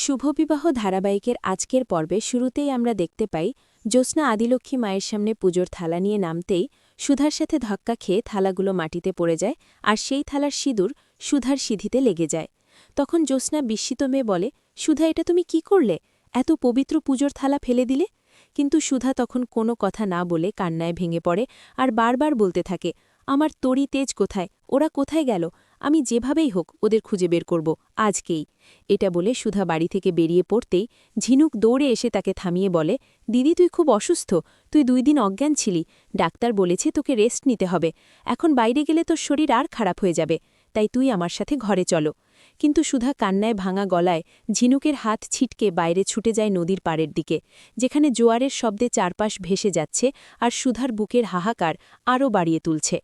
শুভবিবাহ ধারাবাহিকের আজকের পর্বে শুরুতেই আমরা দেখতে পাই জ্যোৎস্না আদিলক্ষ্মী মায়ের সামনে পুজোর থালা নিয়ে নামতেই সুধার সাথে ধাক্কা খেয়ে থালাগুলো মাটিতে পড়ে যায় আর সেই থালার সিঁদুর সুধার সিঁধিতে লেগে যায়। তখন জ্যোৎস্না বিস্মিত মেয়ে বলে, সুধা, এটা তুমি কি করলে? এত পবিত্র পুজোর থালা ফেলে দিলে? কিন্তু সুধা তখন কোনো কথা না বলে কান্নায় ভেঙে পড়ে আর বারবার বলতে থাকে, আমার তরি তেজ কোথায়? ওরা কোথায় গেল? আমি যেভাবেই হোক ওদের খুঁজে বের করব, আজকেই। এটা বলে সুধা বাড়ি থেকে বেরিয়ে পড়তেই ঝিনুক দৌড়ে এসে তাকে থামিয়ে বলে, দিদি, তুই খুব অসুস্থ, তুই 2 দিন অজ্ঞান ছিলি, ডাক্তার বলেছে তোকে রেস্ট নিতে হবে, এখন বাইরে গেলে তোর শরীর আর খারাপ হয়ে যাবে, তাই তুই আমার সাথে ঘরে চলো। কিন্তু সুধা কান্নায় ভাঙা গলায় ঝিনুকের হাত ছিটকে বাইরে ছুটে যায় নদীর পাড়ের দিকে, যেখানে জোয়ারের শব্দে চারপাশ ভেসে যাচ্ছে আর সুধার বুকের হাহাকার আরও বাড়িয়ে তুলছে।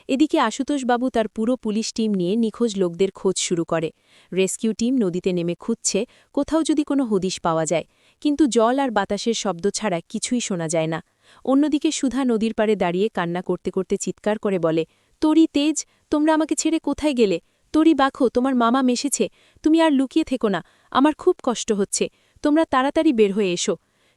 এদিকে আশুতোষবাবু তার পুরো পুলিশ টিম নিয়ে নিখোঁজ লোকদের খোঁজ শুরু করে। রেস্কিউ টিম নদীতে নেমে খুঁজছে কোথাও যদি কোনো হদিশ পাওয়া যায়, কিন্তু জল আর বাতাসের শব্দ ছাড়া কিছুই শোনা যায় না। অন্যদিকে সুধা নদীর পাড়ে দাঁড়িয়ে কান্না করতে করতে চিৎকার করে বলে, তরি, তেজ, তোমরা আমাকে ছেড়ে কোথায় গেলে? তরি, বাখো, তোমার মামা মেশেছে, তুমি আর লুকিয়ে থেকো না, আমার খুব কষ্ট হচ্ছে, তোমরা তাড়াতাড়ি বের হয়ে এসো।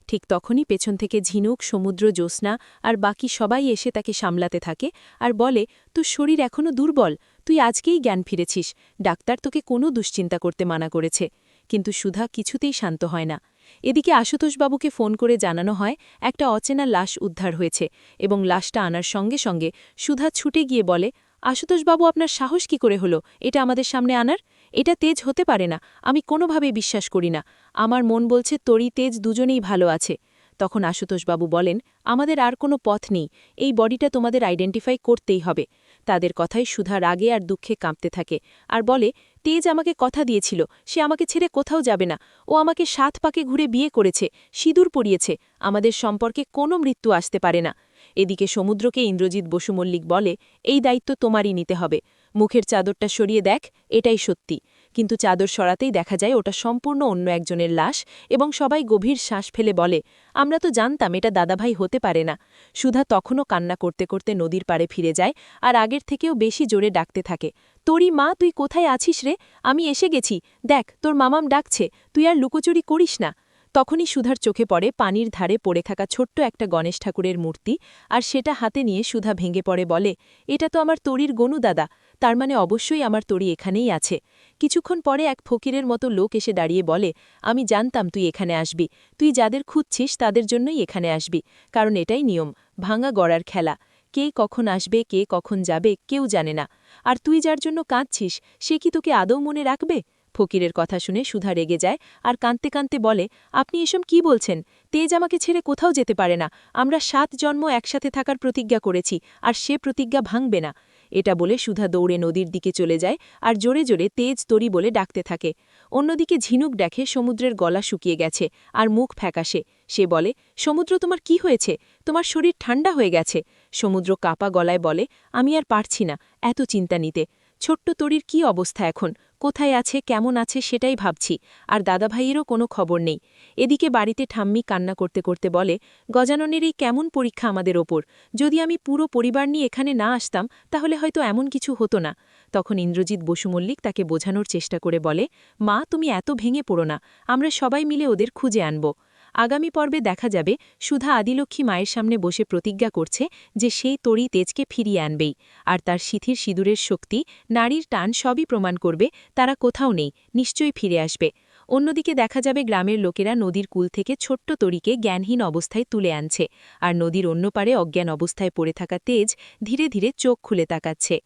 ঠিক তখনই পেছন থেকে ঝিনুক, সমুদ্র, জ্যোৎস্না আর বাকি সবাই এসে তাকে সামলাতে থাকে আর বলে, তোর শরীর এখনও দুর্বল, তুই আজকেই জ্ঞান ফিরেছিস, ডাক্তার তোকে কোনো দুশ্চিন্তা করতে মানা করেছে। কিন্তু সুধা কিছুতেই শান্ত হয় না। এদিকে আশুতোষবাবুকে ফোন করে জানানো হয় একটা অচেনা লাশ উদ্ধার হয়েছে এবং লাশটা আনার সঙ্গে সঙ্গে সুধা ছুটে গিয়ে বলে, আশুতোষবাবু, আপনার সাহস কি করে হলো এটা আমাদের সামনে আনার? এটা তেজ হতে পারে না, আমি কোনোভাবেই বিশ্বাস করি না, আমার মন বলছে তরি, তেজ দুজনেই ভালো আছে। তখন আশুতোষবাবু বলেন, আমাদের আর কোনো পথ নেই, এই বডিটা তোমাদের আইডেন্টিফাই করতেই হবে। তাদের কথায় সুধা রাগে আর দুঃখে কাঁপতে থাকে আর বলে, তেজ আমাকে কথা দিয়েছিল, সে আমাকে ছেড়ে কোথাও যাবে না, ও আমাকে 7 পাকে ঘুরে বিয়ে করেছে, সিঁদুর পরিয়েছে, আমাদের সম্পর্কে কোনো মৃত্যু আসতে পারে না। এদিকে সমুদ্রকে ইন্দ্রজিৎ বসু মল্লিক বলে, এই দায়িত্ব তোমারই নিতে হবে, মুখের চাদরটা সরিয়ে দেখ, এটাই সত্যি। কিন্তু চাদর সরাতেই দেখা যায় ওটা সম্পূর্ণ অন্য একজনের লাশ এবং সবাই গভীর শ্বাস ফেলে বলে, আমরা তো জানতাম এটা দাদাভাই হতে পারে না। সুধা তখনও কান্না করতে করতে নদীর পাড়ে ফিরে যায় আর আগের থেকেও বেশি জোরে ডাকতে থাকে, তোরি মা, তুই কোথায় আছিস রে? আমি এসে গেছি, দেখ তোর মামাম ডাকছে, তুই আর লুকোচুরি করিস না। তখনই সুধার চোখে পড়ে পানির ধারে পড়ে থাকা ছোট্ট একটা গণেশ ঠাকুরের মূর্তি, আর সেটা হাতে নিয়ে সুধা ভেঙে পড়ে বলে, এটা তো আমার তরির গনু দাদা, তার মানে অবশ্যই আমার তরি এখানেই আছে। কিছুক্ষণ পরে এক ফকিরের মতো লোক এসে দাঁড়িয়ে বলে, আমি জানতাম তুই এখানে আসবি, তুই যাদের খুঁজছিস তাদের জন্যই এখানে আসবি, কারণ এটাই নিয়ম, ভাঙা গড়ার খেলা, কে কখন আসবে কে কখন যাবে কেউ জানে না। আর তুই যার জন্য কাঁদছিস সে কি তোকে আদৌ মনে রাখবে? ফকিরের কথা শুনে সুধা রেগে যায় আর কাঁদতে কাঁদতে বলে, আপনি এসব কি বলছেন? তেজ আমাকে ছেড়ে কোথাও যেতে পারে না, আমরা 7 জন্ম একসাথে থাকার প্রতিজ্ঞা করেছি, আর সে প্রতিজ্ঞা ভাঙবে না। এটা বলে সুধা দৌড়ে নদীর দিকে চলে যায় আর জোরে জোরে তেজ, তরি বলে ডাকতে থাকে। অন্যদিকে ঝিনুক দেখে সমুদ্রের গলা শুকিয়ে গেছে আর মুখ ফ্যাকাশে। সে বলে, সমুদ্র, তোমার কি হয়েছে? তোমার শরীর ঠান্ডা হয়ে গেছে। সমুদ্র কাপা গলায় বলে, আমি আর পারছি না এত চিন্তা নিতে। ছোট্ট তরির কি অবস্থা এখন, কোথায় আছে, কেমন আছে সেটাই ভাবছি, আর দাদাভাইয়েরও কোনো খবর নেই। এদিকে বাড়িতে ঠাম্মি কান্না করতে করতে বলে, গজাননের এই কেমন পরীক্ষা আমাদের ওপর, যদি আমি পুরো পরিবার নিয়ে এখানে না আসতাম তাহলে হয়তো এমন কিছু হতো না। তখন ইন্দ্রজিৎ বসু মল্লিক তাকে বোঝানোর চেষ্টা করে বলে, মা, তুমি এত ভেঙে পড়ো না, আমরা সবাই মিলে ওদের খুঁজে আনব। আগামী পর্বে দেখা যাবে সুধা আদিলক্ষ্মী মায়ের সামনে বসে প্রতিজ্ঞা করছে যে সেই তরি তেজকে ফিরিয়ে আনবেই, আর তার সিথির সিঁদুরের শক্তি, নারীর টান সবই প্রমাণ করবে তারা কোথাও নেই, নিশ্চয়ই ফিরে আসবে। অন্যদিকে দেখা যাবে গ্রামের লোকেরা নদীর কূল থেকে ছোট্ট তরিকে জ্ঞানহীন অবস্থায় তুলে আনছে, আর নদীর অন্য পারে অজ্ঞান অবস্থায় পড়ে থাকা তেজ ধীরে ধীরে চোখ খুলে তাকাচ্ছে।